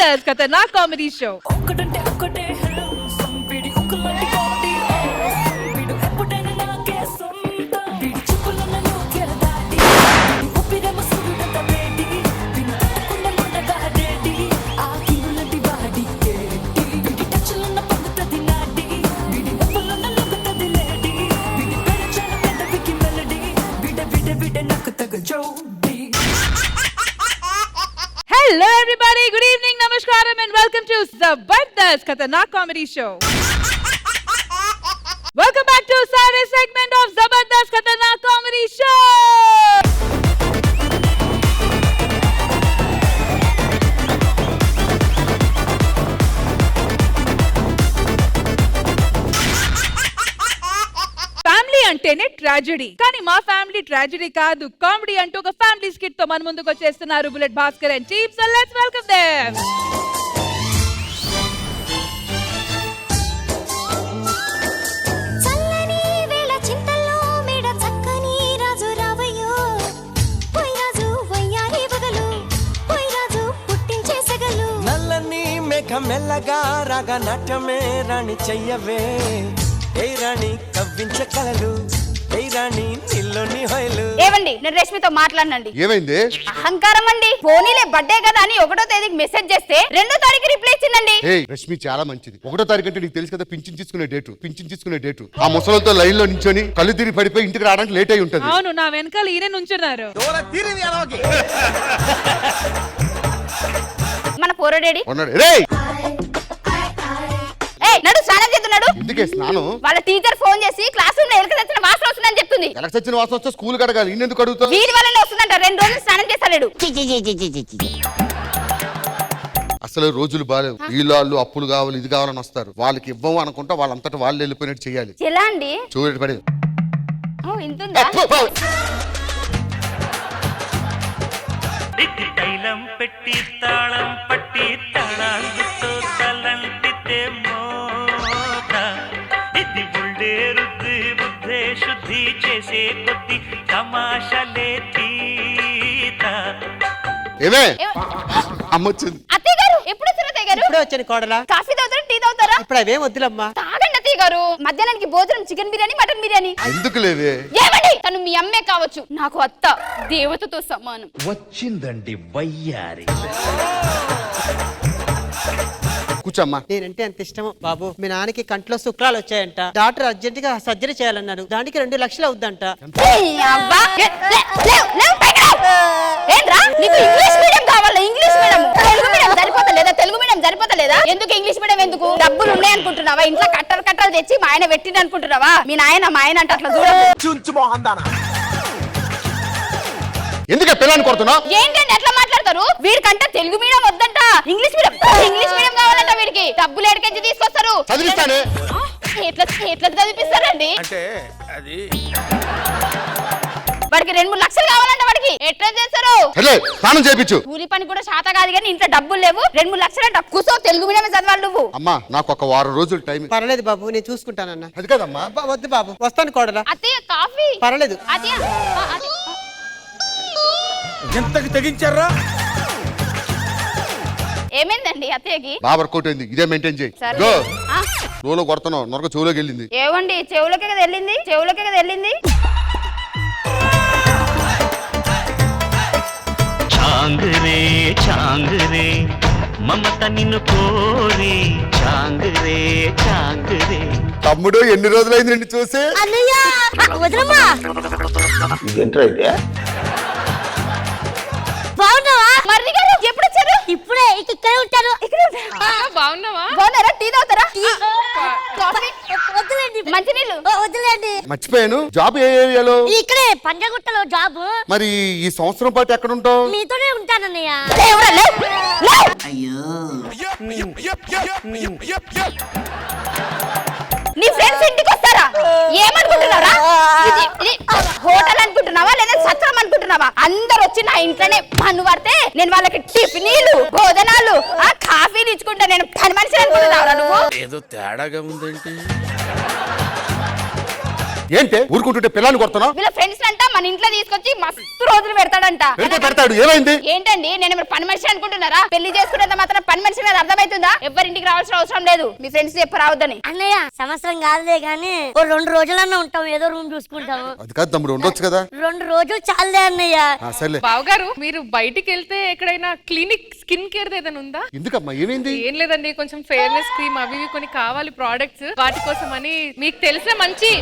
జబర్దస్త్ ఖతర్నాక్ comedy show. Hello everybody, good evening, namaskaram and welcome to Zabardast Khatanak Comedy Show. Welcome back to Saturday segment of Zabardast Khatanak Comedy Show. Family అంటేనే tragedy, కానీ మా family tragedy కాదు, comedy అంటూ ఒక family skit తో మన ముందుకు వచ్చేస్తున్నారు bullet Bhaskar and team. So let's welcome them. చల్లని వేళ చింతల్లో మేడ చక్కని రాజు రావయ్యో, పోయి రాజు వయ్యారి బగలు, పోయి రాజు పుట్టించే సగలు. నల్లని మేఘ మెల్లగా రాగా నాట్యమే రాణి చెయ్యవే, ఏ రాణి కవ్వించ కలలు, ఏ రాణి నిల్లోని హొయలు. ఏవండి, నేను రష్మితో మాట్లాడినండి. ఏమైంది? అహంకారం అండి. పోనీలే బర్త్డే కదా అని 1వ తేదీకి మెసేజ్ చేస్తే 2వ తారీఖు రిప్లై ఇచ్చిందండి. రష్మి చాలా మంచిది. 1వ తారీఖు అంటే నీకు తెలుసు కదా, పింఛన్ తీసుకునే డేటు. ఆ ముసలితో లైన్ లో నించొని కళ్ళు తిరిగి పడిపోయి ఇంటికి రావడానికి లేట్ అయి ఉంటది. అవును, నా వెనకాల ఈయన నుంచున్నారు. మన పోరడేడి రేయ్, నడు స్నానం చేస్తున్నాడు. ఎందుకే స్నానం? వాళ్ళ టీచర్ ఫోన్ చేసి క్లాస్ రూమ్ లో ఎలక తెచ్చిన వాసన వస్తుందని చెప్తుంది. ఎలక తెచ్చిన వాసన వస్తే స్కూల్ కడగాలి, ఇన్నెందుకు అడుగుతావు? వీడి వల్లనే వస్తుందంట. 2 రోజులు స్నానం చేస్తాడు. అసలు రోజులు బాలేవు. వీళ్ళు అప్పులు కావాలి, ఇది కావాలని వస్తారు. వాళ్ళకి ఇవ్వము అనుకుంటా వాళ్ళంతటా వాళ్ళు వెళ్ళిపోయినట్టు చేయాలి. ఎలా అండి? చూడటి పడేది. ఇంతుందా? తైలం పెట్టి తాళం పట్టి తాళాలతో తలంటితే మోత, ఇది బుల్డే రుద్ది బుద్ధే శుద్ధి చేసే కొద్ది తమాషలే తీత. ఏమే అమ్మ వచ్చింది. అత్తయ్య గారు ఎప్పుడు వచ్చారు? అత్తయ్య గారు ఇప్పుడే వచ్చాను కోడలా. కాఫీ తాగుతారా, టీ తాగుతారా? ఇప్పుడు అవేం వద్దులమ్మా. తాగండి అత్తయ్య గారు. మధ్యాహ్నానికి భోజనం చికెన్ బిర్యానీ, మటన్ బిర్యానీ. ఎందుకు లేవే? ఏమండి, తను మీ అమ్మే కావచ్చు, నాకు అత్త దేవతతో సమానం. వచ్చిందండి వయ్యారి. కూర్చోమ్మా. నేనంటే అంత ఇష్టము బాబు. మీ నాన్నకి కంట్లో శుక్లాలు వచ్చాయంట. డాక్టర్ అర్జెంట్ గా సర్జరీ చేయాలన్నారు. దానికి 2 లక్షలు అవుద్దంట. ఏంట్రా, నీకు ఇంగ్లీష్ మీడియం కావాలా? ఇంగ్లీష్ మీడియం, తెలుగు మీడియం సరిపోతలేదా? తెలుగు మీడియం సరిపోతలేదా? ఎందుకు ఇంగ్లీష్ మీడియం? ఎందుకు? డబ్బులు ఉన్నాయి అనుకుంటున్నావా? ఇంట్లో కట్టలు తెచ్చి మా ఆయన పెట్టింది అనుకుంటున్నావా? మీ నాయన మా ఆయన అంటే అట్లా చూడ. ఎందుకే పిల్లని కొడుతున్నావు? ఏంటండి అట్లా మాట్లాడతారు? వీడికంటే తెలుగు మీడియం వద్దంట, ఇంగ్లీష్ మీడియం కావాలంట. వీడికి డబ్బులు ఎక్కడికి తీసుకొస్తారు? చదివిస్తానే. ఎట్లా చదివిస్తారండి? అంటే అది వాడికి 2-3 లక్షలు కావాలంట. వాడికి ఎట్లా చేస్తారు? స్నానం చేయించు. కూలి పని కూడా శాత కాదు కానీ ఇంట్లో డబ్బులు లేవు. 2-3 లక్షలు అంటే కూసో తెలుగు మీడియం చదవాలి నువ్వు. అమ్మా, నాకు ఒక వారం రోజులు టైం. పర్లేదు బాబు, నేను చూసుకుంటానన్నా. అది కదమ్మా. వద్దు బాబు, వస్తాను కోడలా. అత్తయ్య కాఫీ. పర్లేదు. ఎంతకి తెగించారా? ఏమైందండి అత్తయ్యకి? బాగా వర్కౌట్ అయింది. ఇదే మెయింటైన్ చేయి. సరే. చెవులో కొడుతున్నావు, నొరక చెవులోకి వెళ్ళింది. ఏవండి, చెవులకే కదా వెళ్ళింది. చాంగరే చాంగరే మమత నిన్ను కోరి, చాంగరే చాంగరే. తమ్ముడు, ఎన్ని రోజులైంది నిన్ను చూసి? బాగున్నావా? మర్రి గారు ఎప్పుడు వచ్చారు? ఇప్పుడే ఇక్కడే ఉంటారు. బాగున్నావా? బాగున్నారా? టీ తాగుతారా? కాఫీ? వద్దులేండి. మంచినీళ్ళు? వద్దులేండి. మర్చిపోయాను. జాబ్ ఏ ఏరియాలో? ఇక్కడే పంజగుట్టలో జాబ్. మరి ఈ సంవత్సరం పాటు ఎక్కడ ఉంటావు? మీతోనే ఉంటానన్నయ్య. నీ ఫ్రెండ్స్ ఇంటికి వస్తారా? ఏమనుకుంటున్నారా? హోటల్ అనుకుంటున్నావా లేదా సత్రం అనుకుంటున్నావా? అందరు వచ్చి నా ఇంట్లోనే పన్ను పడితే నేను వాళ్ళకి టిఫినీలు, భోజనాలు, కాఫీలు ఇచ్చుకుంటా. నేను పని మనిషి అనుకుంటున్నావురా నువ్వు? ఏదో తేడాగా ఉందేంటి? ఏంటి ఊరుకుంటుంటే పిల్లని కొడుతున్నావు? వీళ్ళ ఫ్రెండ్స్ అంట మన ఇంట్లో తీసుకొచ్చి మస్తు రోజులు పెడతాడంట. పెడతాడు, ఏమైంది? ఏంటండి నేను ఇప్పుడు పని మనిషి అనుకుంటున్నారా? పెళ్లి చేసుకునేంత మాత్రం పని మనిషి మీద అర్థమవుతుందా? ఎవరింటికి రావాల్సిన అవసరం లేదు, మీ ఫ్రెండ్స్ చెప్పి రావద్దని. అన్నయ్య సంవత్సరం కాదులే గానీ ఓ 2 రోజులన్నా ఉంటాం, ఏదో రూమ్ చూసుకుంటాము. అది కాదు తమ్ముడు, ఉండొచ్చు కదా. 2 రోజులు చాలే అన్నయ్య. సర్లే. బావగారు మీరు బయటికి వెళ్తే ఎక్కడైనా క్లినిక్ స్కిన్ కేర్ ఏదైనా ఉందా? ఎందుకమ్మా, ఏమైంది? ఏం లేదండి, కొంచెం ఫెయిర్నెస్ క్రీమ్ అవి ఇవి కొన్ని కావాలి ప్రోడక్ట్స్, వాటి కోసం అని మీకు తెలిసిన మంచి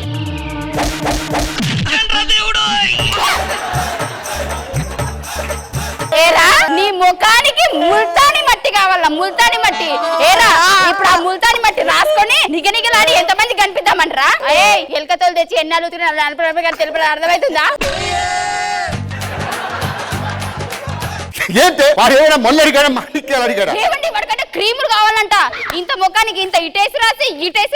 ఏరా నీ ముఖానికి ముల్తాని మట్టి కావాలా? ముల్తాని మట్టి ఏరా, ఇప్పుడు ఆ ముల్తాని మట్టి రాసుకొని నిగనిగలాడి ఎంతమంది కనిపిద్దామంటారా? ఏ ఎలకతోలు తెచ్చి ఎన్నాళ్ళు తెలుపు అర్థమవుతుందా? ఏంటి వాడు ఏమైనా మొన్న అడిగాడా, మాణిక్యాలు అడిగాడా? ఏమండి వాడికంటే క్రీములు కావాలంట. ఇంత ముఖానికి ఇంత ఇటేసి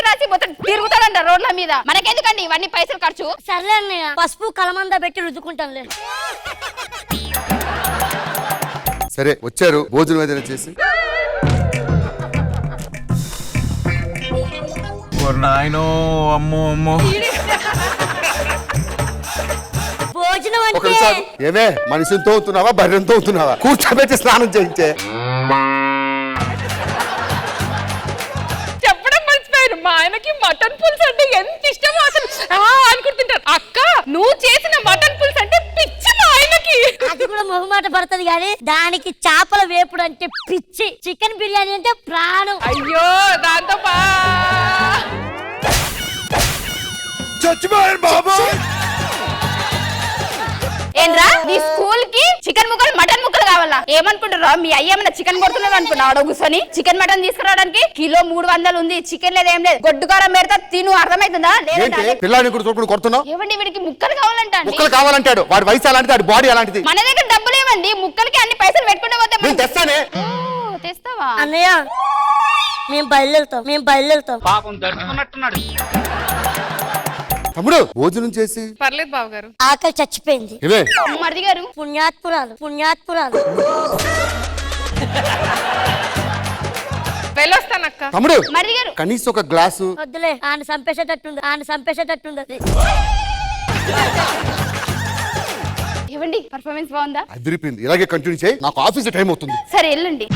రాసి మొత్తం తిరుగుతాడంట రోడ్ల మీద. మనకెందుకండి ఇవన్నీ పైసలు ఖర్చు? సర్లే అన్నయ్య, పసుపు కలమంద పెట్టి రుద్దుకుంటాంలే. సరే వచ్చారు, భోజనం ఏదైనా చేసి. నాయనో అమ్మో అమ్మో. భోజనం ఒక అంటే నిమిషం. ఏమే మనిషిని తోగుతున్నావా, బర్రెని తోగుతున్నావా? కూర్చోబెట్టి స్నానం చేయించే. చెప్పడం మర్చిపోయారు, మా ఆయనకి మటన్ పులుసు అంటే ఎంత ఇష్టమో అసలు అనుకుంటుంటారు. అక్క నువ్వు చేసిన మటన్ పులుసు అంటే పిచ్చి మా ఆయనకి. అది కూడా మొహమాట పడుతుంది కానీ దానికి చేపల వేపుడు అంటే పిచ్చి. చికెన్ బిర్యానీ అంటే ప్రాణం. అయ్యో దాంతో చచ్చిపోయారు బాబు. ఏంట్రా నీ స్కూల్ కి చికెన్ ముక్కలు మటన్ ముక్కలు కావాలా? ఏమనుకుంటారా మీ అయ్య ఏమన్నా చికెన్ కొడుతున్నాడు అనుకున్నాడు కూర్చొని? చికెన్ మటన్ తీసుకురావడానికి కిలో 300 ఉంది. చికెన్ లేదు ఏం లేదు, గొడ్డుకారం పెడతా తిను, అర్థమవుతుందా? పిల్లాన్ని కూడా చూడకుండా కొడుతున్నావు. ఏమండి వీడికి ముక్కలు కావాలంట. ముక్కలు కావాలంటాడు, వాడి వయసు అలాంటిది, వాడి బాడీ అలాంటిది. మన దగ్గర డబ్బులు ఏమండి, ముక్కలకి అన్ని పైసలు పెట్టుకుంటే పోతే నేను తెస్తానే. తెస్తావా? అన్నయ్య మేము బయలుదేరుతాం. పాపం దడుచుకున్నట్టున్నాడు. తమ్ముడు భోజనం చేసి. పర్లేదు బావగారు. ఆకలి చచ్చిపోయింది. ఏమే మరిది గారు పుణ్యాత్పురాలు. వెళ్ళొస్తానక్క. తమ్ముడు మరిది గారు కనీసం ఒక గ్లాసు. వద్దులే, ఆయన చంపేసేటట్టుంది. ఏమండి పర్ఫార్మెన్స్ బాగుందా? అదిరిపోయింది, ఇలాగే కంటిన్యూ చేయి, నాకు ఆఫీస్ టైం అవుతుంది. సరే వెళ్ళండి.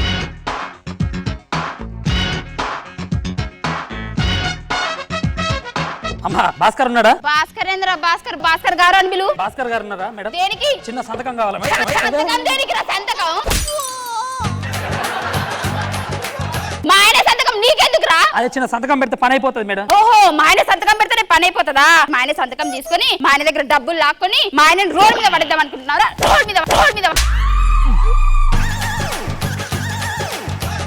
అమ్మా భాస్కర్ ఉన్నాడా? భాస్కర్ గారు అని పిలువు. భాస్కర్ గారు ఉన్నారా మేడం? దేనికి? చిన్న సంతకం కావాలా మేడం? సంతకం దేనికి రా? సంతకం మా ఆయన సంతకం నీకెందుకు రా? అదే చిన్న సంతకం పెడితే పని అయిపోతుంది మేడం. ఓహో మా ఆయన సంతకం పెడితే పని అయిపోతుందా? మా ఆయన సంతకం తీసుకొని మా ఆయన దగ్గర డబ్బులు లాక్కొని మా ఆయన రోడ్ మీద పడేద్దాం అనుకుంటున్నారా? రోడ్ మీద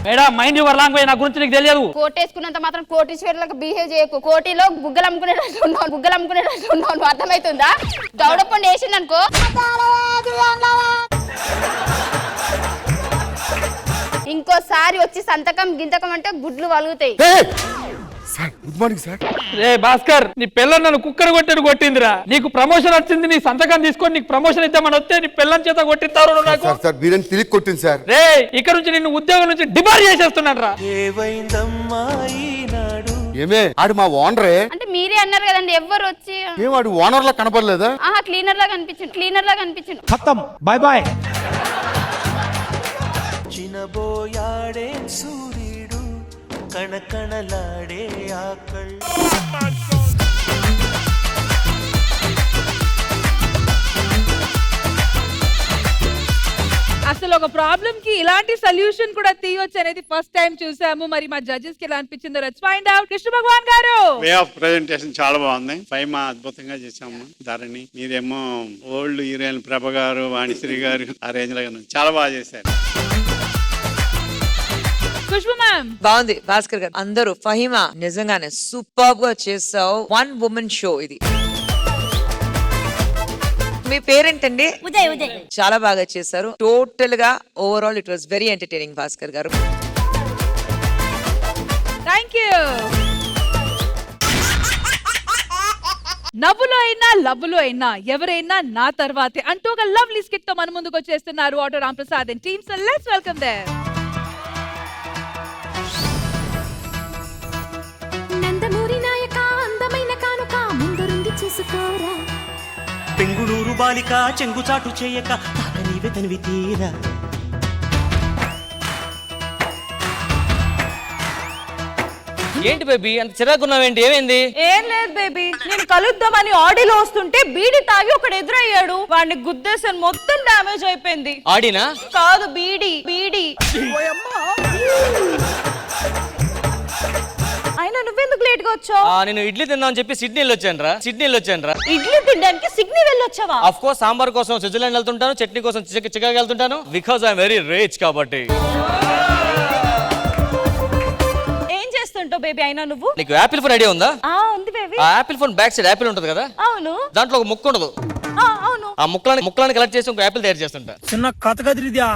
మేడం మైండ్ యువర్ లాంగ్వేజ్, నా గురించి నీకు తెలియదు. కోటేసుకున్నంత మాత్రం కోటీశ్వరులకు బిహేవ్ చేయకు. కోటిలో బుగ్గలు అమ్ముకునేటట్టు ఉన్నావు, అర్థమవుతుందా? దౌడపండి వేసిందనుకో ఇంకోసారి వచ్చి సంతకం గింతకం అంటే గుడ్లు వలుగుతాయి. Good morning sir. రే భాస్కర్, నీ పిల్లని నన్ను కుక్కర్ కొట్టిందిరా. నీకు ప్రమోషన్ వచ్చింది, నీ సంతకం తీసుకొని నీకు ప్రమోషన్ ఇద్దామని వస్తే నీ పిల్లని చేత కొట్టిస్తారు నాకు. సార్ మీరేం తిరిగి కొట్టింది సార్. రే ఇక్కడ నుంచి నిన్ను ఉద్యోగం నుంచి డిబార్ చేసేస్తున్నాడు రా. ఏమే ఆడు మా ఓనరే. అంటే మీరే అన్నారు కదండి, ఎవ్వరు వచ్చి ఏం వాడు ఓనర్ లా కనపడలేదా? క్లీనర్ లాగా అనిపించింది. ఖతం, బాయ్ బాయ్. చినబోయాడే సూర్యుడు కణకణలాడే ఆకళ్. అసలు ఒక ప్రాబ్లం కి ఇలాంటి సొల్యూషన్ కూడా తీయొచ్చు అనేది ఫస్ట్ టైం చూసాము. మరి మా జడ్జెస్ కి ఎలా అనిపించిందో let's find out. Krishna Bhagavan గారు, వే ఆఫ్ ప్రెజెంటేషన్ చాలా బాగుంది. ఫైమా అద్భుతంగా చేసాము. ధరణి మీరేమో ఓల్డ్ హీరోయిన్ ప్రభ గారు, వాణిశ్రీ గారు ఆ రేంజ్ లో చాలా బాగా చేశారు. ఖుష్బు మ్యామ్ బాగుంది. భాస్కర్ గారు అందరూ ఫహిమా నిజంగానే సూపర్ గా చేసావు. 1 woman షో ఇది. మీ పేరేంటండి? ఉదయ్. చాలా బాగా చేశారు. టోటల్ గా overall it was very entertaining Bhaskar గారు. థాంక్యూ. నవ్వులో అయినా లవ్వులో అయినా ఎవరైనా నా తర్వాతే అంటూ ఒక లవ్లీ స్కిట్ తో మన ముందుకు వచ్చేస్తున్నారు auto Ram Prasad and team. So let's welcome them. Nandamuri నాయక అందమైన కానుక ముందురుంది చూసుకోరా పెంగుళూరు బాలిక చెంగుచాటు చేయక తాత నీవే తనివి తీరా ఏంటి బేబీ అంత చిరాకున్నావేంటి ఏమైంది ఏం లేదు బేబీ నేను కలుద్దామని ఆడిలో వస్తుంటే బీడి తాగి ఒకడు ఎదురయ్యాడు వాడిని గుద్దేశాను మొత్తం డ్యామేజ్ అయిపోయింది ఆడినా కాదు బీడి బీడి అయినా నువ్వెందుకు లేట్ గా వచ్చావు నేను ఇడ్లీ తిందామని చెప్పి సిడ్నీలో వచ్చాను రా ఇడ్లీ తినడానికి సిగ్నీ వెళ్ళొచ్చావా ఆఫ్ కోర్స్ సాంబార్ కోసం స్విట్జర్లాండ్ వెళ్తుంటాను చట్నీ కోసం చికాగో వెళ్తుంటాను బికాజ్ ఐఎమ్ వెరీ రిచ్ కాబట్టి బేబీ అయినా నువ్వు నీకు యాపిల్ ఫోన్ ఐడియా ఉందా ఉంది బేబీ ఆ Apple phone back side Apple ఉంటది కదా అవును దాంట్లో ఒక ముక్క ఉండదు అవును ఆ ముక్కలని కలెక్ట్ చేసి ఒక యాపిల్ తయారు చేస్తుంటా చిన్న కథ కదిరిద్యా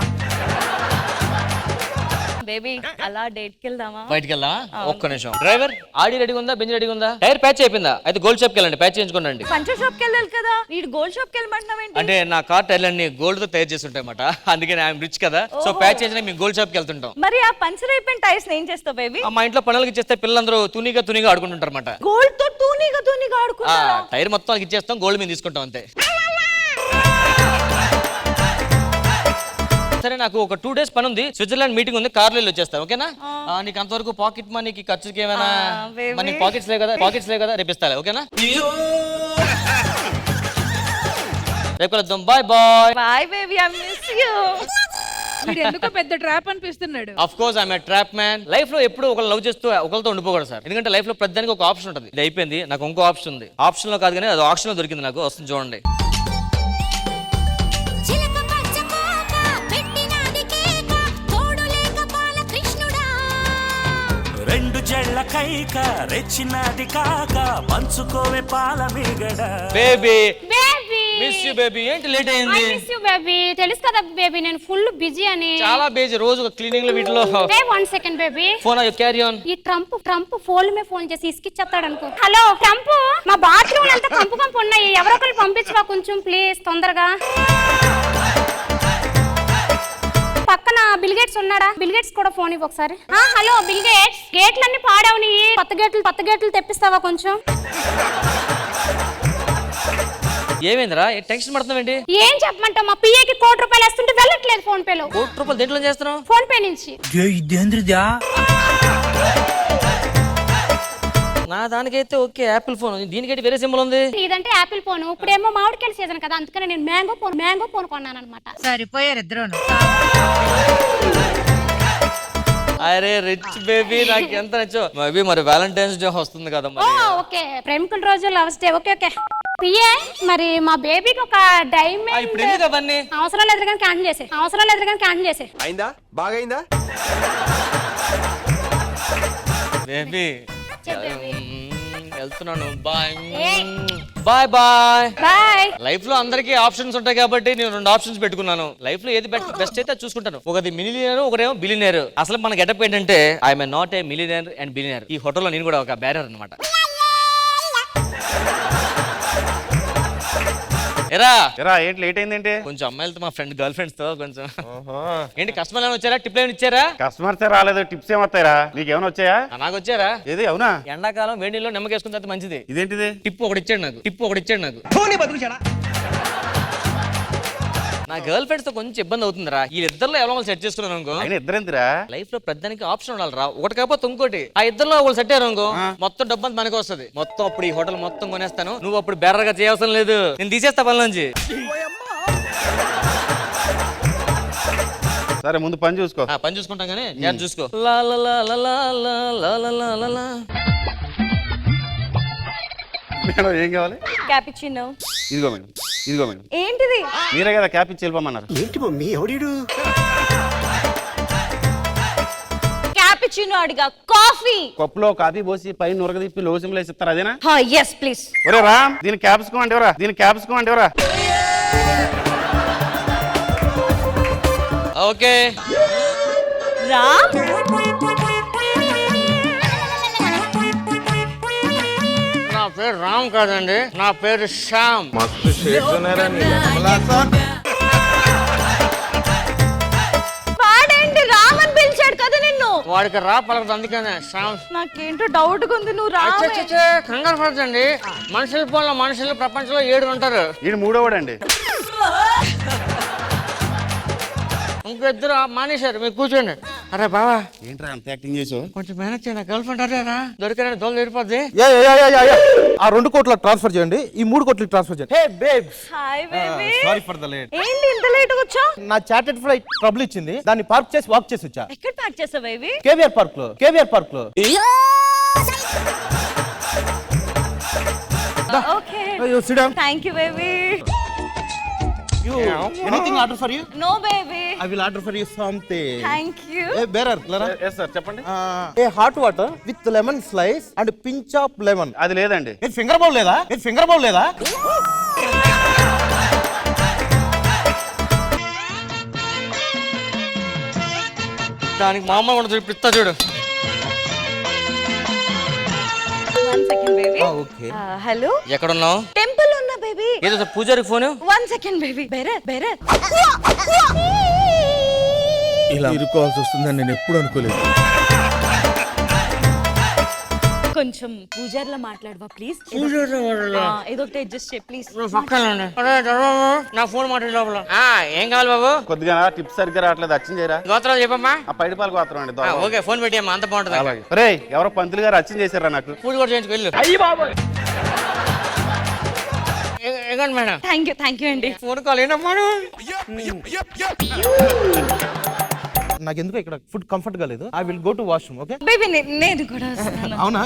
బేబీ అలా డేట్ కి వెళ్దామా బయటికి వెళ్దామా ఒక్క నిమిషం డ్రైవర్ ఆడి రెడీ ఉందా బెంజ్ రెడీ ఉందా టైర్ ప్యాచ్ అయిపోయిందా అయితే గోల్డ్ షాప్ కి వెళ్ళండి ప్యాచ్ చేయించుకోండి పంచర్ షాప్ కి వెళ్ళాలి కదా నీడు గోల్డ్ షాప్ కి వెళ్ళమంటున్నావేంటి అంటే నా కార్ టైర్లన్నీ గోల్డ్ తో తయారు చేసి ఉంటాయి అన్నమాట అందుకని ఐఎమ్ రిచ్ కదా సో ప్యాచ్ చేసిన మేము గోల్డ్ షాప్ కి వెళ్తుంటాం మరి ఆ పంచర్ అయిపోయిన టైర్స్ ఏం చేస్తావు బేబీ మా ఇంట్లో పనులకి ఇచ్చేస్తే పిల్లలందరూ తునిగా ఆడుకుంటుంటారు అన్నమాట గోల్డ్ తో తూనీగా ఆడుకుంటారా టైర్ మొత్తం వాళ్ళకి ఇచ్చేస్తాం గోల్డ్ మీద తీసుకుంటాం అంతే సరే నాకు ఒక 2 days పని ఉంది స్విట్జర్లాండ్ మీటింగ్ ఉంది కార్లో వెళ్ళి వచ్చేస్తాను ఓకేనా నీకు అంతవరకు పాకెట్ మనీకి ఖర్చుకి ఏమైనా మనకి పాకెట్స్ లే కదా రేపిస్తాలే ఓకేనా రేపు కలుద్దాం bye bye bye baby I miss you వీడు ఎందుకో పెద్ద ట్రాప్ అనిపిస్తున్నాడు of course I'm a trap man life లో ఎప్పుడు ఒకళ్ళు లవ్ చేస్తూ ఒకరితో ఉండిపోకూడదు సార్ ఎందుకంటే లైఫ్ లో ప్రతిదానికి ఒక ఆప్షన్ ఉంటుంది ఇది అయిపోయింది నాకు ఇంకో ఆప్షన్ ఉంది ఆప్షన్ లో కాదు కానీ అది ఆప్షన్ లో దొరికింది నాకు వస్తుంది చూడండి చిలక పచ్చ కోక పెట్టినాది కేక తోడు లేక పాల కృష్ణుడా రెండు జళ్ళ కైక రెచ్చినది కాక పంచుకోవే పాల మీగడ baby baby miss you baby ఏంటి లేట్ అయింది మిస్ యు బేబీ తెలుసు కదా బేబీ నేను ఫుల్ బిజీ అని చాలా బిజీ రోజు క్లీనింగ్ లో వీటిలో wait 1 second baby phone you carry on ఈ ట్రంప్ ఫోన్ మీద ఫోన్ చేసి ఇసుకిచ్చేస్తాడు అనుకో హలో ట్రంప్ మా బాత్రూమ్ అంతా కంపు ఉన్నాయి ఎవరో ఒకరు పంపించవా కొంచెం ప్లీజ్ తొందరగా పక్కన బిల్ గేట్స్ ఉన్నాడా బిల్ గేట్స్ కూడా ఫోన్ ఇవ్వు ఒకసారి హలో బిల్ గేట్స్ గేట్లన్నీ పాడవని కొత్త గేట్లు తెప్పిస్తావా కొంచెం ఏమైందిరా టెన్షన్ పడుతున్నావేంటి ఏం చెప్పమంటావు మా పిఏకి ₹1 కోటి వేస్తుంటే వెళ్ళట్లేదు ఫోన్ పేలో ₹1 కోటి దేంట్లో చేస్తున్నావు ఫోన్ పే నుంచి ఇదేంద్రజా నా దానికైతే ఓకే యాపిల్ ఫోన్ దీనికైతే వేరే సింబల్ ఉంది ఇదంటే యాపిల్ ఫోన్ ఇప్పుడేమో మామిడికాయల సీజన్ కదా అందుకని నేను మ్యాంగో ఫోన్ కొన్నాను అనమాట సరిపోయారు ఇద్దరు అరే రిచ్ బేబీ నాకు ఎంత నచ్చో మేబీ మరి వ్యాలంటైన్స్ డే వస్తుంది కదా మరి ఓకే ప్రేమికుల రోజు లవర్స్ డే ఓకే పిఏ మరి మా బేబీకి ఒక డైమండ్ ఇప్పుడు ఎందుకు అవన్నీ అవసరం లేదు కానీ క్యాన్సిల్ చేసే అయిందా బాగైందా బేబీ వెళ్తున్నాను బాయ్ బాయ్ బాయ్ లైఫ్ లో అందరికీ ఆప్షన్స్ ఉంటాయి కాబట్టి నేను 2 ఆప్షన్స్ పెట్టుకున్నాను లైఫ్ లో ఏది బెస్ట్ అయితే చూసుకుంటాను ఒకటి మిలియనర్ ఒకటేమో బిలియనర్ అసలు మన గెటప్ ఏంటంటే I'm not a millionaire and billionaire ఈ హోటల్లో నేను కూడా ఒక బ్యారర్ అన్నమాట ఎరా ఏంటి లేట్ అయిందంటే కొంచెం అమ్మాయిలతో మా గర్ల్ ఫ్రెండ్స్ తో కొంచెం ఏంటి కస్టమర్ ఏమైనా వచ్చారా టిప్ ఏమైనా ఇచ్చారా కస్టమర్స్ రాలేదు టిప్స్ ఏమొస్తాయరా నీకేమైనా వచ్చాయా నాకు వచ్చారా ఏది అవునా ఎండాకాలం వేడి నీళ్ళు నిమ్మకేసుకున్న తర్వాత మంచిది ఇదేంటిది టిప్ ఒకటి ఇచ్చాడు నాకు నా గర్ల్ ఫ్రెండ్స్ తో కొంచెం ఇబ్బంది అవుతుందిరా వీళ్ళిద్దరిలో ఎవరో సెట్ చేసుకున్నాను అనుకో ఇద్దరేంటిరా లైఫ్ లో ప్రతిదానికి ఆప్షన్ ఉండాలిరా ఒకటి కాకపోతే ఇంకోటి ఆ ఇద్దరిలో ఒకళ్ళు సెట్ అయ్యారు అనుకో మొత్తం డబ్బు అంతా మనకి వస్తుంది మొత్తం అప్పుడు ఈ హోటల్ మొత్తం కొనేస్తాను నువ్వు అప్పుడు బెర్రగా చేయవసరం లేదు నేను తీసేస్తా పని నుంచి సరే ముందు పని చూసుకో పని చూసుకుంటాం కానీ నేను చూసుకో లా లా లా లా లా లా లా లా లా లా. మేడం ఏం కావాలి క్యాపుచినో ఇదిగో మేడం ఏంటిది మీరే కదా క్యాప్ ఇచ్చి వెళ్ళిపోమన్నారు ఏంటి మమ్మీ ఎవడీడు క్యాపుచినో అడిగా కాఫీ కప్పులో కాఫీ పోసి పైన నురగ తిప్పి లో సింబల్ వేసి ఇస్తారు అదేనా ఎస్ ప్లీజ్ ఒరే రామ్ దీని క్యాప్సుకోమండి ఎవరా ఓకే రామ్ నా పేరు రామ్ కాదండి నా పేరు శ్యామ్ వాడేంటి రామ్ అని పిలిచాడు కదా నిన్ను వాడికి రా పలకదు అందుకనే నాకేంటో డౌట్ గా ఉంది, నువ్వు రా. కంగారు పడతండి. మనుషుల పోల మనుషులు ప్రపంచంలో 7 ఉంటారు. ఈయన మూడోవాడండి. ఇంకో 2 మానేశారు. మీరు కూర్చోండి. అరే బావా ఏంట్రా అంత యాక్టింగ్ చేసావు? కొంచెం మేనేజ్ చేయండి. గర్ల్ ఫ్రెండ్ అరేరా దొరికారని దోలు తీరిపోద్ది. ఆ 2 కోట్ల ట్రాన్స్ఫర్ చేయండి, ఈ 3 కోట్లకి ట్రాన్స్ఫర్ చేయండి. Hey babes, hi baby. Sorry for the late. ఏంటి ఇంత లేట్ గా వచ్చా? నా చార్టెడ్ ఫ్లైట్ ట్రబుల్ ఇచ్చింది, దాన్ని పార్క్ చేసి వాక్ చేసి వచ్చా. ఎక్కడ ప్యాక్ చేసావు బేబీ? కేవీఆర్ పార్క్ లో. Okay. Sit down. Thank you baby. Anything order for you? No baby. I will order for you something. Thank you. Hey bearer, Clara. Yes sir చెప్పండి. A hot water with lemon slice and pinch of lemon. అది లేదండి. మీరు finger bowl లేదా? దానికి మా అమ్మ కూడా చూపిస్తా చూడు. 1 సెకండ్ బేబీ. ఓకే. హలో, ఎక్కడున్నావు? టెంపుల్ ఉన్నా బేబీ. ఏదో పూజారి ఫోన్. 1 second baby. బెరర్. ఇలా ఇరుకోవాల్సి వస్తుందని నేను ఎప్పుడు అనుకోలేదు. కొంచెం పూజారిలా మాట్లాడవా ప్లీజ్? ఏదో ఒకటి అడ్జస్ట్ చేయి ప్లీజ్. నా ఫోన్ మాట్లాడే లోపల ఏం కావాలి బాబు? కొద్దిగా టిప్స్ సరిగ్గా రావట్లేదు, అచ్చం చేయరా? గోత్రాలు చెప్పమ్మా. ఆ పైడిపాలు గోత్రం అండి. ఓకే ఫోన్ పెట్టేయమ్మా, అంత బాగుంటుంది. రే ఎవరో పంతులు గారు అచ్చం చేశారా నాకు? పూజ కూడా చేయించుకు వెళ్ళు. ఎగండి మేడం. థ్యాంక్ యూ అండి. ఫోన్ కాల్ ఏంటమ్మా? నాకు ఎందుకు ఇక్కడ ఫుడ్ కంఫర్ట్ గా లేదు. I will go to washroom. Okay baby నేను కూడా వస్తాను. అవునా?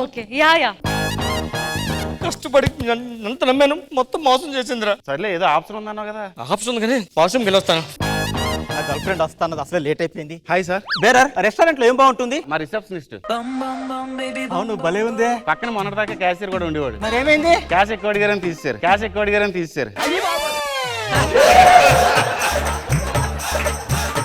ఓకే. యా. కష్టపడి ఎంత నమ్మాను, మొత్తం మోసం చేసిందిరా. సర్లే ఏదో ఆప్షన్ ఉందన్నావు కదా. ఆప్షన్ ఉంది కానీ వాష్రూమ్కి వెళ్ళొస్తాను. నా గర్ల్ ఫ్రెండ్ వస్తాను, అసలే లేట్ అయిపోయింది. Hi sir. బేరర్, రెస్టారెంట్ లో ఏం బాగుంటుంది? మా రిసెప్షనిస్ట్. అవును భలే ఉంది. పక్కన మొన్నటిదాకా క్యాషియర్ కూడా ఉండేవాడు. మరి ఏమైంది? క్యాష్ ఎక్కువ అడిగారని తీసేశారు.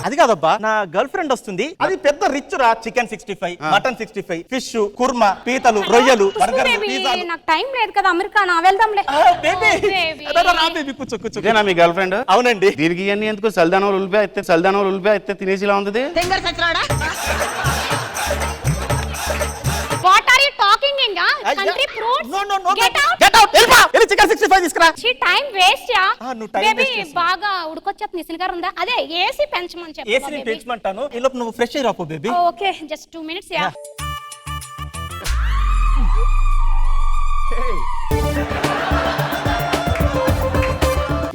అది కాదబ్బా, నా గర్ల్ ఫ్రెండ్ వస్తుంది, అది పెద్ద రిచ్ రా. చికెన్ 65, మటన్ 65, ఫిష్, కుర్మా, పీతలు, రొయ్యలు, బర్గర్, పిజ్జాలు. నాకు టైం లేదు కదా, అమెరికానా వెళ్దాంలే. బేబీ కూర్చో. ఇదేనా మీ గర్ల్ ఫ్రెండ్? అవునండి. దీనికి ఇవన్నీ ఎందుకు? సల్దానం ఉల్లిపాయ అయితే తినేసిలా ఉంది. వాట్ ఆర్ యు టాకింగ్ ఇంగా? Country fruits. No. Get out. వెళ్ళిపా. వెళ్ళి చికెన్ 65 తీసుకురా. She time waste yeah. నువ్వు టైం బేబీ వేస్ట్ చేస్తున్నావు. బాగా ఉడకొచ్చేది నిసిల్గారు ఉందా? అదే ఏసీ పెంచమని చెప్పు. ఏసీని పెంచమంటాను, ఈ లోపు నువ్వు ఫ్రెష్ అయ్యి రాపో baby. Okay, just 2 minutes yeah.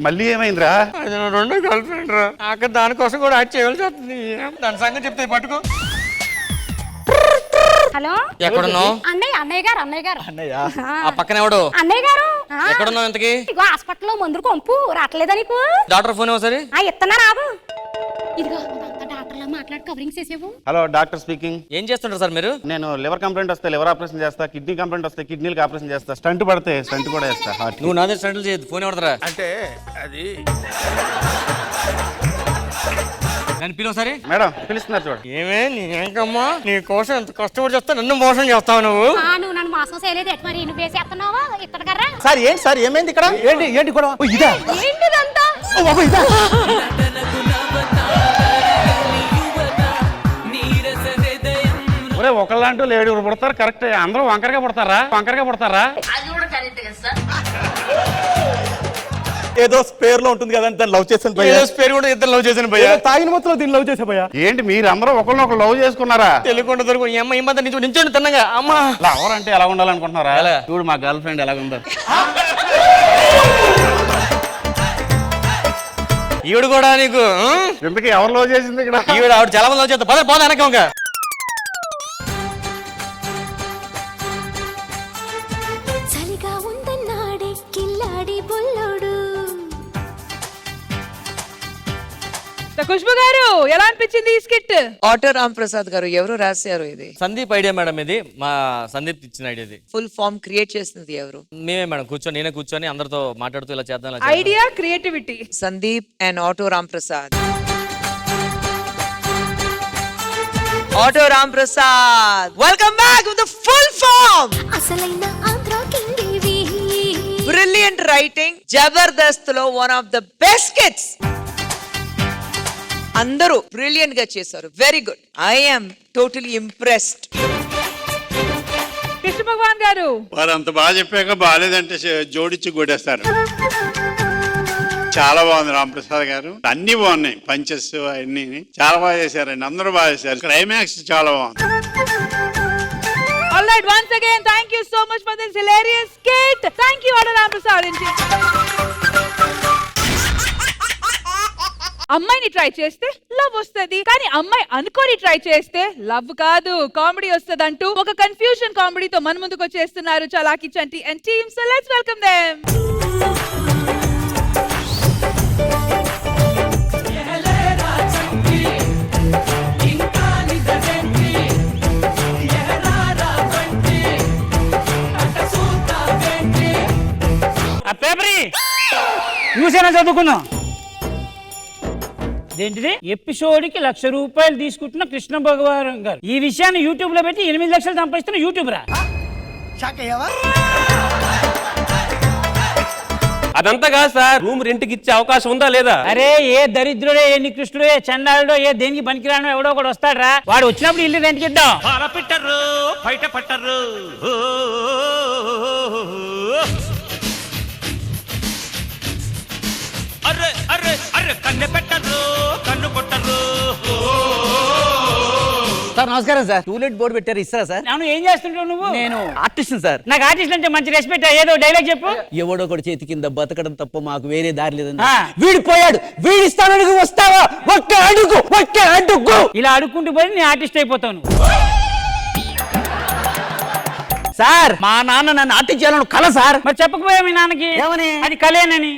మళ్ళీ ఏమైందిరా? అది నా రెండో గర్ల్ ఫ్రెండ్ రా. అక్కడ దానికోసం కూడా యాడ్ చేయవలసి వస్తుంది. దాని సంగతి చెప్తే పట్టుకో. హలో, ఎక్కడున్నావు? అన్నయ్య గారు. అన్నయ్య ఆ పక్కన ఎవడు? అన్నయ్య గారు. ఎక్కడున్నావు ఇంతకి? ఇగో హాస్పిటల్లో మందులు కొంపు రావట్లేదా నీకు? డాక్టర్ ఫోన్ ఒకసారి. ఇస్తున్నా రాదు. ఇదిగో డాక్టర్ లా మాట్లాడి కవరింగ్ చేసేవు. Hello, doctor speaking. ఏం చేస్తుంటారు సార్ మీరు? నేను లివర్ కంప్లైంట్ వస్తే లివర్ ఆపరేషన్ చేస్తా, కిడ్నీ కంప్లైంట్ వస్తే కిడ్నీలకు ఆపరేషన్ చేస్తా, స్టంట్ పడితే స్టంట్ కూడా చేస్తా. నువ్వు నాదే స్టంట్లు చేయదు. ఫోన్ ఎవడరా? అంటే అది నన్ను పిలువ సరే. మేడం పిలుస్తున్నారు చూడు. ఏమే నీకమ్మా, నీ కోసం ఎంత కష్టపడి చేస్తా, నన్ను మోసం చేస్తావు నువ్వు. నువ్వు నన్ను మోసం చేయలేదు ఎట్ మరి, నువ్వు వేసేస్తున్నావా ఇక్కడ కర్రా? సార్ ఏంటి సార్, ఏమైంది ఇక్కడ? ఏంటి కూడా ఇదా? ఏంటిదంతా? ఇదా? ఒరే ఒకళ్ళంటూ లేడు పుడతారు కరెక్ట్. అందరూ వంకరగా పుడతారా? ఏదో స్పేర్ లో ఉంటుంది కదా, దాన్ని లవ్ చేశాను భయ్యా. స్పేర్ కూడా ఇద్దరు లవ్ చేశాను భయ్యా. తాగిన మొత్తం దీన్ని లవ్ చేసా భయ్యా. ఏంటి మీరు అందరూ ఒకళ్ళు లవ్ చేసుకున్నారా? తెలియకుండా దొరుకు ఈ అమ్మ ఈ మధ్య నించోండి తిన్నగా. అమ్మా లవర్ అంటే ఎలా ఉండాలనుకుంటున్నారా? చూడు మా గర్ల్ ఫ్రెండ్ ఎలాగుందో. ఈవిడ కూడా నీకు ఇంతకీ ఎవరు లవ్ చేసింది ఇక్కడ? ఈవిడ ఆవిడ చాలా మంది లవ్ చేస్తా. పోదా వెనక ఇంకా. చలిగా ఉందన్నాడే కిల్లాడి బొల్లోడు. ఖుష్బు గారు ఎలా అనిపించింది ఈ స్కిట్? ఆటో రామ్ ప్రసాద్ గారు ఎవరు రాశారు ఇది? సందీప్ ఐడియా మేడం ఇది. మా సందీప్ ఇచ్చిన ఐడియా ఇది. ఫుల్ ఫామ్ క్రియేట్ చేసింది ఎవరు? మేమే మేడం. నేనే కూర్చొని అందరితో మాట్లాడుతూ ఇలా చేద్దాం. Idea creativity Sandeep and auto Ram Prasad. Auto Ram Prasad, welcome back with the full form. అసలైన ఆంధ్ర కిందేవి. బ్రిలియంట్ రైటింగ్, జబర్దస్త్ లో one of the best skits. అందరూ బ్రిలియంట్ గా చేశారు. Very good. I am totally impressed. Krishna Bhagavan garu వారు అంత బాగా చెప్పాక బాగాలేదంటే జోడించి కొట్టేస్తారు. చాలా బాగుంది రామప్రసాద్ గారు, అన్ని బాగున్నాయి, పంచెస్ అన్ని చాలా బాగా చేశారండి, అందరూ బాగా చేశారు. క్లైమాక్స్ చాలా బాగుంది. All right, once again, thank you so much for this hilarious skit. Thank you, Ram Prasad. అమ్మాయిని ట్రై చేస్తే లవ్ వస్తది, కానీ అమ్మాయి అనుకోని ట్రై చేస్తే లవ్ కాదు కామెడీ వస్తది అంటూ ఒక కన్ఫ్యూజన్ కామెడీతో మన ముందుకు వచ్చేస్తున్నారు Chalaki Chanti and team. So let's welcome them. News అయినా చదువుకున్నాం. ఏంటిది ఎపిసోడ్కి ₹1,00,000 తీసుకుంటున్న కృష్ణ భగవాన్ గారు ఈ విషయాన్ని యూట్యూబ్ లో పెట్టి 8 లక్షలు సంపాదిస్తున్న యూట్యూబ్ రా. అదంతా కాదు సార్, రూమ్ రెంట్కి ఇచ్చే అవకాశం ఉందా లేదా? అరే ఏ దరిద్రుడే, ఏ నికృష్టుడే, ఏ చండాలుడో, ఏ దేనికి పనికిరానో ఎవడో ఒకడు వస్తాడ్రా. వాడు వచ్చినప్పుడు ఇల్లు రెంట్కి ఇద్దాం. బయట పట్టరు అర్రే అర్రే అర్రే కన్ను పెట్టరు కన్ను కొట్టరు. సార్ నమస్కారం సార్. టూలెట్ బోర్డు పెట్టారు, ఇస్తారా సార్? నన్ను ఏం చేస్తుంటావు నువ్వు? నేను ఆర్టిస్ట్ సార్. నాకు ఆర్టిస్ట్ అంటే మంచి రెస్పెక్ట్. ఏదో డైలాగ్ చెప్పు. ఎవడో ఒకటి చేతి కింద బతకడం తప్ప మాకు వేరే దారి లేదని. వీడు పోయాడు, వీడిస్తాను వస్తావా? ఒక్క అడుగు ఒక్క అడుగు. ఇలా అడుక్కుంటూ పోయి నీ ఆర్టిస్ట్ అయిపోతావు. సార్ మా నాన్న నన్ను ఆర్టిస్ట్ చేయాలని కల సార్. మరి చెప్పకపోయా మీ నాన్నకి? ఏమని? అది కలేనని.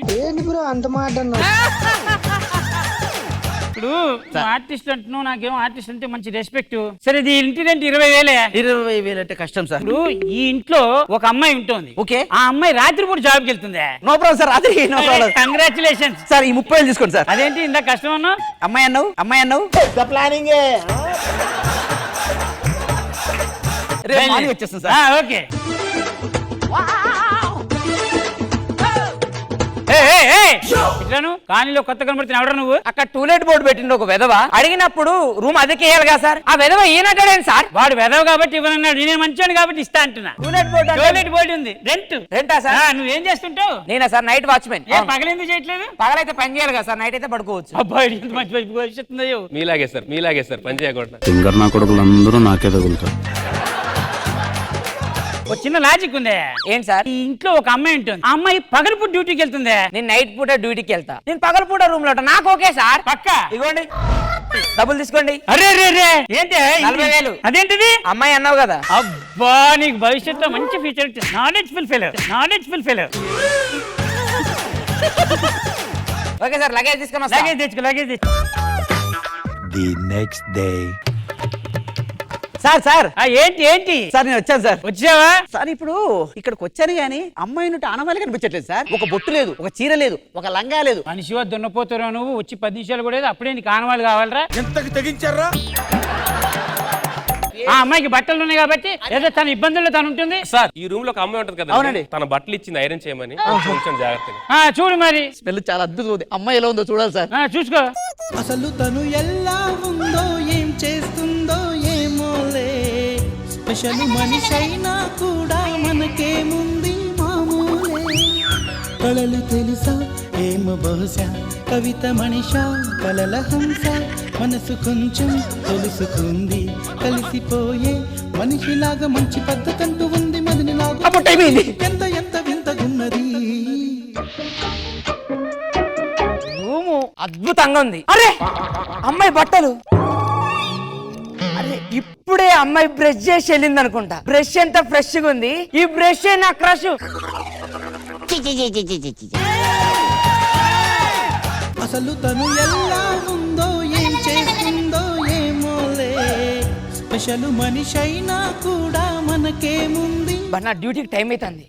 అంత మాట ఇప్పుడు ఆర్టిస్ట్ అంటున్నావు, నాకేమో ఆర్టిస్ట్ అంటే మంచి రెస్పెక్ట్. సరే ఇది ఇంటి రెంట్ 20,000. 20,000 అంటే కష్టం సార్. ఇప్పుడు ఈ ఇంట్లో ఒక అమ్మాయి ఉంటుంది. ఓకే. ఆ అమ్మాయి రాత్రిపూట జాబ్కి వెళ్తుంది. No problem sir. రాత్రి నో ప్రాబ్లం. Congratulations sir. ఈ 30,000 తీసుకోండి సార్. అదేంటి ఇంత కష్టం అన్నావు? అమ్మాయి అన్నావు ప్లానింగ్ రేపు మార్నింగ్ వచ్చేస్తాను సార్. ఓకే. కానీలో కొత్త కనబడుతున్నా ఎవడ నువ్వు? అక్కడ టూలెట్ బోర్డు పెట్టిండు ఒక వెధవ. అడిగినప్పుడు రూమ్ అద్దెకి వేయాలిగా సార్. ఆ వెధవ ఈయనట్టాడేంటి సార్? వాడు వెధవ కాబట్టి ఇవ్వనన్నాడు, నేను మంచోడు కాబట్టి ఇస్తా అంటున్నా. టూలెట్ బోర్డు ఉంది, రెంటా సార్? నువ్వేం చేస్తుంటావు? నేనా సార్ నైట్ వాచ్మెన్. పగలెందుకు చేయట్లేదు? పగలైతే పని చేయాలి కదా సార్, నైట్ అయితే పడుకోవచ్చు. అబ్బాయి ఎంత మంచి భవిష్యత్తు. మీలాగే సార్ పని చేయకూడదు. సింగర్ నా కొడుకులందరూ నాకే తగులుతారు. ఒక చిన్న లాజిక్ ఉంది. ఏంటి సార్? ఈ ఇంట్లో ఒక అమ్మాయి ఉంటుంది. ఆ అమ్మాయి పగలపూట డ్యూటీకి వెళ్తుంది. నేను నైట్ పూట డ్యూటీకి వెళ్తా. నేను పగలపూట రూమ్ లో ఉంటా. నాకు ఓకే సార్. పక్క ఇదిగోండి డబ్బులు తీసుకోండి. అరే రే రే ఏంటి 40,000. అదేంటిది? అమ్మాయి అన్నావు కదా. అబ్బా నీకు భవిష్యత్తులో మంచి future. Knowledgeful fellow. Okay sir. Luggage తీసుకున్నా. లగేజ్ తెచ్చుకో. The next day. సార్ ఏంటి సార్ నేను వచ్చాను సార్. వచ్చావా సార్? ఇప్పుడు ఇక్కడికి వచ్చాను గానీ అమ్మాయి నుండి ఆనవాళ్ళు కనిపించట్లేదు సార్. ఒక బొట్టు లేదు, ఒక చీర లేదు, ఒక లంగా లేదు. మనిషివా దున్నపోతారా నువ్వు? వచ్చి 10 నిమిషాలు కూడా అప్పుడే నీకు ఆనవాళ్ళు కావాలరా? ఎంతకు తెగించారా? ఆ అమ్మాయికి బట్టలు ఉన్నాయి కాబట్టి ఏదో తన ఇబ్బందుల్లో తను ఉంటుంది. సార్ ఈ రూమ్ లో ఒక అమ్మాయి ఉంటది కదా, అవునండి. తన బట్టలు ఇచ్చింది ఐరన్ చేయమని, కొంచెం జాగ్రత్తగా. చూడు మరి. స్మెల్ చాలా అద్భుతం ఉంది. అమ్మాయి ఎలా ఉందో చూడాలి సార్. చూసుకో. అసలు తను ఎలా ఉందో ఏం చేస్తుందో ఏమోలే. స్పెషల్ మనిషి అయినా కూడా మనకేముంది మామూలే. కళలు తెలుసా ఏమో బహుశా, కవిత మనిషా కలల హంస. మనసు కొంచెం తెలుసుకుంది, కలిసిపోయే మనిషిలాగా మంచి పద్ధతంటూ ఉంది. మదిని లాగా ఎంత వింతగున్నది. రూము అద్భుతంగా ఉంది. అరే అమ్మాయి బట్టలు. అరే ఇప్పుడే అమ్మాయి బ్రష్ చేసి వెళ్ళింది అనుకుంటా. బ్రష్ ఎంత ఫ్రెష్ గా ఉంది. ఈ బ్రష్ నా క్రష్. అసలు తను ఎలా ఉందో ఏం చేస్తుందో ఏమోలే. స్పెషల్ మనిషి అయినా కూడా మనకేముంది. నా డ్యూటీకి టైం అవుతుంది.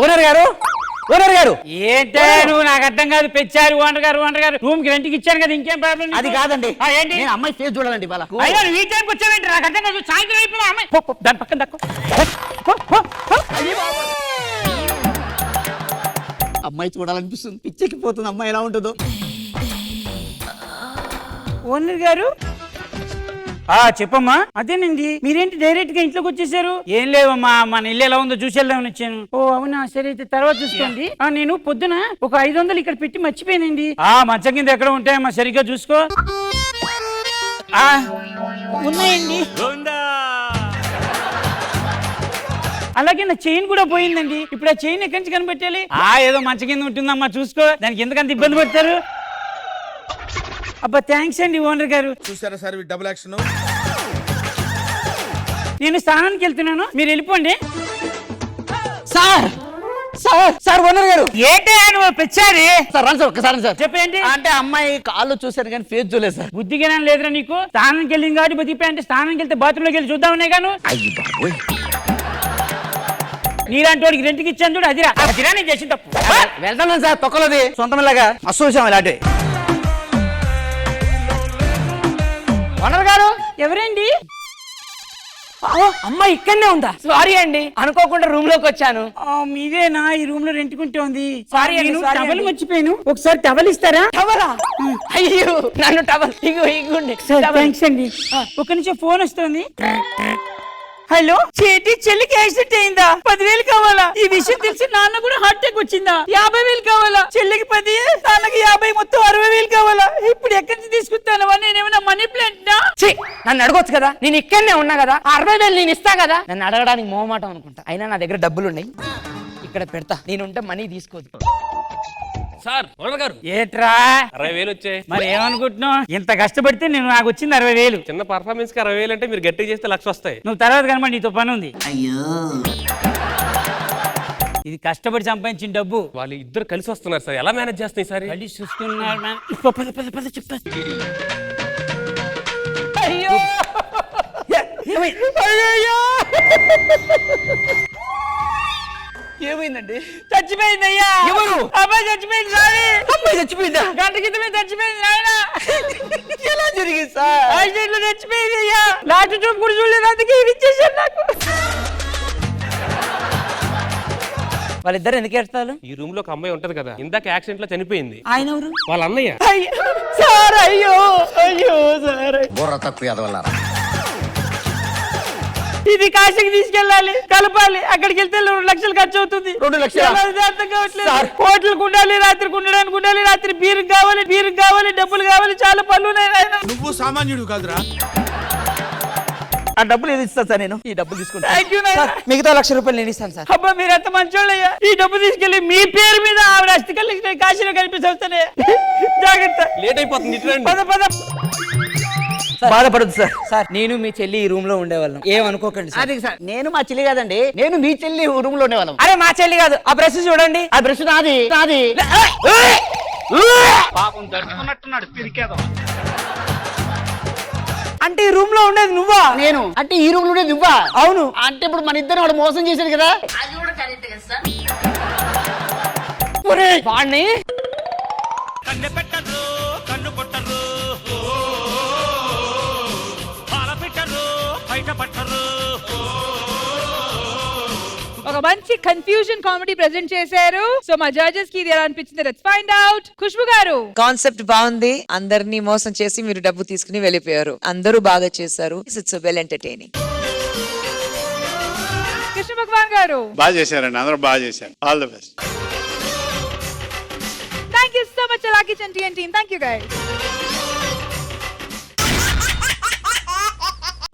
ఓనర్ గారు ఏంటే నువ్వు? నాకు అర్థం కాదు. పెంచారు ఓనర్ గారు రూమ్ కి రెంట్కి ఇచ్చాను కదా, ఇంకేం ప్రాబ్లం? అది కాదండి. ఏంటి? నేను అమ్మాయి ఫేస్ చూడాలండి ఇవాళ. అయ్యో నువ్వు ఈ టైంకి వచ్చావేంటి? నాకు అర్థం కాదు. సాయంత్రం అయిపోయినా అమ్మాయి దాని పక్కన దక్కు. అమ్మాయి చూడాలనిపిస్తుంది, పిచ్చెక్కిపోతుంది. అమ్మాయి ఎలా ఉంటుందో. ఓనర్ గారు చెప్పమ్మా. అదేనండి, మీరేంటి డైరెక్ట్ గా ఇంట్లోకి వచ్చేసారు? ఏం లేవమ్మా, మన ఇల్లు ఎలా ఉందో చూసి వెళ్దామని వచ్చాను. ఓ అవునా, సరే అయితే తర్వాత చూసుకోండి. నేను పొద్దున ఒక 500 ఇక్కడ పెట్టి మర్చిపోయానండి. మంచం కింద ఎక్కడ ఉంటాయమ్మా, సరిగ్గా చూసుకో. ఉన్నాయండి. అలాగే నా చైన్ కూడా పోయిందండి. ఇప్పుడు ఆ చైన్ ఎక్కడి నుంచి కనిపెట్టాలి? ఏదో మంచం కింద ఉంటుందమ్మా, చూసుకో. దానికి ఎందుకంత ఇబ్బంది పడతారు? అబ్బా థ్యాంక్స్ అండి ఓనర్ గారు. చూసారా సార్ డబుల్ యాక్షన్. నేను స్నానానికి వెళ్తున్నాను, మీరు వెళ్ళిపోండి. సార్ సార్ సార్ ఓనర్ గారు. ఏంటి నువ్వు పిచ్చారి? సార్ రండి సార్, ఒక్కసారి సార్. చెప్పేంటి? అంటే అమ్మాయి కాళ్ళు చూశాను కానీ ఫేస్ చూడలేదు సార్. బుద్ధిగా లేదురా నీకు? స్నానానికి వెళ్ళింది కాబట్టి బతికిపోయి, అంటే స్నానానికి వెళ్తే బాత్రూమ్ లోకి వెళ్ళి చూద్దామనే గాను. నీలాంటి వాడికి రెంట్కి ఇచ్చాను చూడు, అదిరా నేను చేసిన తప్పు. వెళ్తాను సార్, తొక్కలది సొంతమిల్లాగా అసూసాం ఇలాంటి. ఓనర్ గారు. ఎవరండి? అమ్మాయి ఇక్కడనే ఉందా? సారీ అండి, అనుకోకుండా రూమ్ లోకి వచ్చాను. మీరేనా ఈ రూమ్ లో రెంట్కుంటే ఉంది? సారీ అండి, టవల్ మర్చిపోయాను, ఒకసారి టవల్ ఇస్తారా? టవలా? అయ్యో నన్ను టవల్ ఇగుండి. థ్యాంక్స్ అండి. ఒక నిమిషం, ఫోన్ వస్తుంది. హలో, చేటి చెల్లికి యాక్సిడెంట్ అయిందా? 10,000 కావాలా? ఈ విషయం తెలిసి నాన్న కూడా హార్ట్ అటాక్ వచ్చిందా? 50,000 కావాలా? చెల్లికి 10, నాన్నకి 50, మొత్తం 60,000 కావాలా? ఇప్పుడు ఎక్కడి నుంచి తీసుకుంటాను? నేనేమన్నా మనీ ప్లాంట్? నన్ను అడగొచ్చు కదా, నేను ఇక్కడనే ఉన్నా కదా. 60,000 నేను ఇస్తా కదా. నన్ను అడగడానికి మొహమాటం అనుకుంటా. అయినా నా దగ్గర డబ్బులు ఉన్నాయి, ఇక్కడ పెడతా. నేనుంటే మనీ తీసుకోదు. సార్ ఓనర్ గారు. ఏట్రా 60,000 వచ్చాయి. మరి ఏమనుకుంటున్నావు? ఇంత కష్టపడితే నాకు వచ్చింది 60,000. చిన్న పర్ఫార్మెన్స్ కి 60,000 అంటే మీరు గట్టిగా చేస్తే 1,00,000 వస్తాయి. నువ్వు తర్వాత కనబడి, నీతో పని ఉంది. అయ్యో, ఇది కష్టపడి సంపాదించిన డబ్బు. వాళ్ళు ఇద్దరు కలిసి వస్తున్నారు సార్, ఎలా మేనేజ్ చేస్తాయి సార్? కలిసి వస్తున్నారు. చెప్తా. అయ్యో అయ్యో, ఏమైందండి? చచ్చిపోయింది అయ్యా. ఎవరు? అబ్బాయి చచ్చిపోయింది. సారీ, అమ్మాయి చచ్చిపోయిందా? గంట క్రితమే చచ్చిపోయింది నాయన. ఎలా జరిగింది సార్? యాక్సిడెంట్ లో చచ్చిపోయింది అయ్యా. లాస్ట్ చూపు కూడా చూడలేదు, అందుకే ఇది ఇచ్చేసారు నాకు. వాళ్ళిద్దరు ఎందుకు ఏడుస్తారు? ఈ రూమ్ లో ఒక అమ్మాయి ఉంటది కదా, ఇందాక యాక్సిడెంట్ లో చనిపోయింది. ఆయన ఎవరు? వాళ్ళ అన్నయ్య. సార్ అయ్యో అయ్యో సార్, బుర్ర తక్కువ ఎదవల్లారా. ఇది కాశీకి తీసుకెళ్ళాలి, కలపాలి. అక్కడికి వెళ్తే 2 లక్షలు ఖర్చు అవుతుంది. 2 లక్షలు? అర్థం కావట్లేదు. హోటల్కి ఉండాలి, రాత్రికి ఉండడానికి ఉండాలి, రాత్రి బీరుకు కావాలి, డబ్బులు కావాలి, చాలా పనులు ఉన్నాయి. నువ్వు సామాన్యుడు కాదురా. ఆ డబ్బులు ఏది ఇస్తాను సార్? నేను ఈ డబ్బులు తీసుకుంటాను. థ్యాంక్ యూ నాయనా. మిగతా 1,00,000 రూపాయలు నేను ఇస్తాను సార్. అబ్బా మీరు ఎంత మంచోళ్ళయ్యా. ఈ డబ్బు తీసుకెళ్లి మీ పేరు మీద ఆవిడ అస్థికల్లి కాశీలో కనిపిస్తానే. జాగ్రత్త, లేట్ అయిపోతుంది. పద. బాధపడదు సార్. సార్ నేను మీ చెల్లి ఈ రూమ్ లో ఉండేవాళ్ళం, ఏమనుకోకండి సార్. అది సార్, నేను మా చెల్లి కాదండి, నేను మీ చెల్లి రూమ్ లో ఉండేవాళ్ళం. అరే మా చెల్లి కాదు, ఆ బ్రష్ చూడండి. ఆ బ్రష్ నాది. పాపం దడుచుకున్నట్టున్నాడు పిరికేదో. అంటే ఈ రూమ్ లో ఉండేది నువ్వా? నేను. అంటే ఈ రూమ్ లో ఉండేది నువ్వా? అవును. అంటే ఇప్పుడు మన ఇద్దరు వాడు మోసం చేశాడు కదా. వాడిని కన్ను పెట్టరు, కన్ను కొట్టరు, పాల పెట్టరు, బయట పట్టరు. ఒక మంచి కన్ఫ్యూజన్ కామెడీ ప్రెజెంట్ చేశారు. సో మా జడ్జెస్ కి ఇది ఎలా అనిపించింది? Let's find out. ఖుష్బు గారు, కాన్సెప్ట్ బాగుంది. అందరినీ మోసం చేసి మీరు డబ్బు తీసుకుని వెళ్ళిపోయారు. అందరూ బాగా చేశారు. It's well entertaining. Krishna Bhagavan garu, బాగా చేశారండి, అందరూ బాగా చేశారు. All the best. Thank you so much అలాకి Chanti and team. Thank you guys.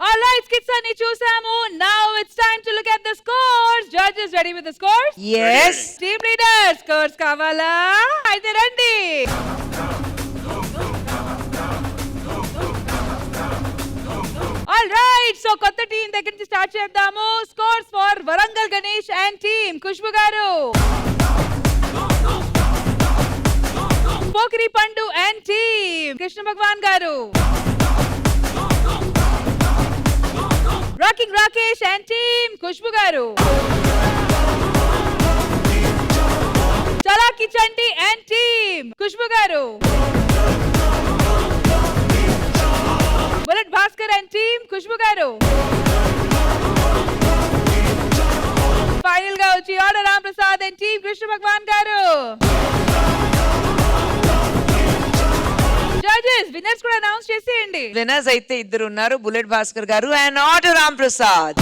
All right, kids అన్ని చూసాము. Now it's time to look at the scores. Judges ready with the scores? Yes. Team leaders, scores కావాలా? అయితే రండి. All right, so కొత్త team దగ్గర నుంచి start చేద్దాము. Scores for Warangal Ganesh and team. Khushbu గారు, పోకిరి పండు and team. Krishna Bhagavan garu, rocking Rakesh and team. Khushbu garu, Chalaki Chanti and team. Khushbu garu, bullet Bhaskar and team. Khushbu garu, final గా వచ్చి order Ram Prasad and team Krishna Bhagavan garu. Judges winners కూడా అనౌన్స్ చేసేయండి. విన్నర్స్ అయితే ఇద్దరు ఉన్నారు, bullet Bhaskar garu and order Ram Prasad.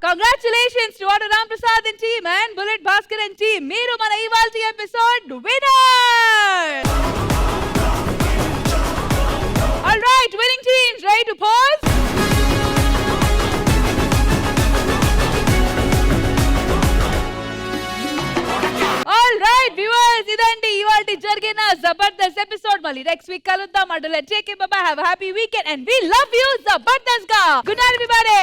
Congratulations to Order Ram Prasad and team and Bullet Bhaskar and team. Meeru mana ivalti episode winners. All right, winning teams, ready to pause? All right, viewers, idandi ivalti jargina Zabardast episode. Mali next week kaluddam. Adala take care, bye bye. Have a happy weekend and we love you Zabardast ga. Good night everybody.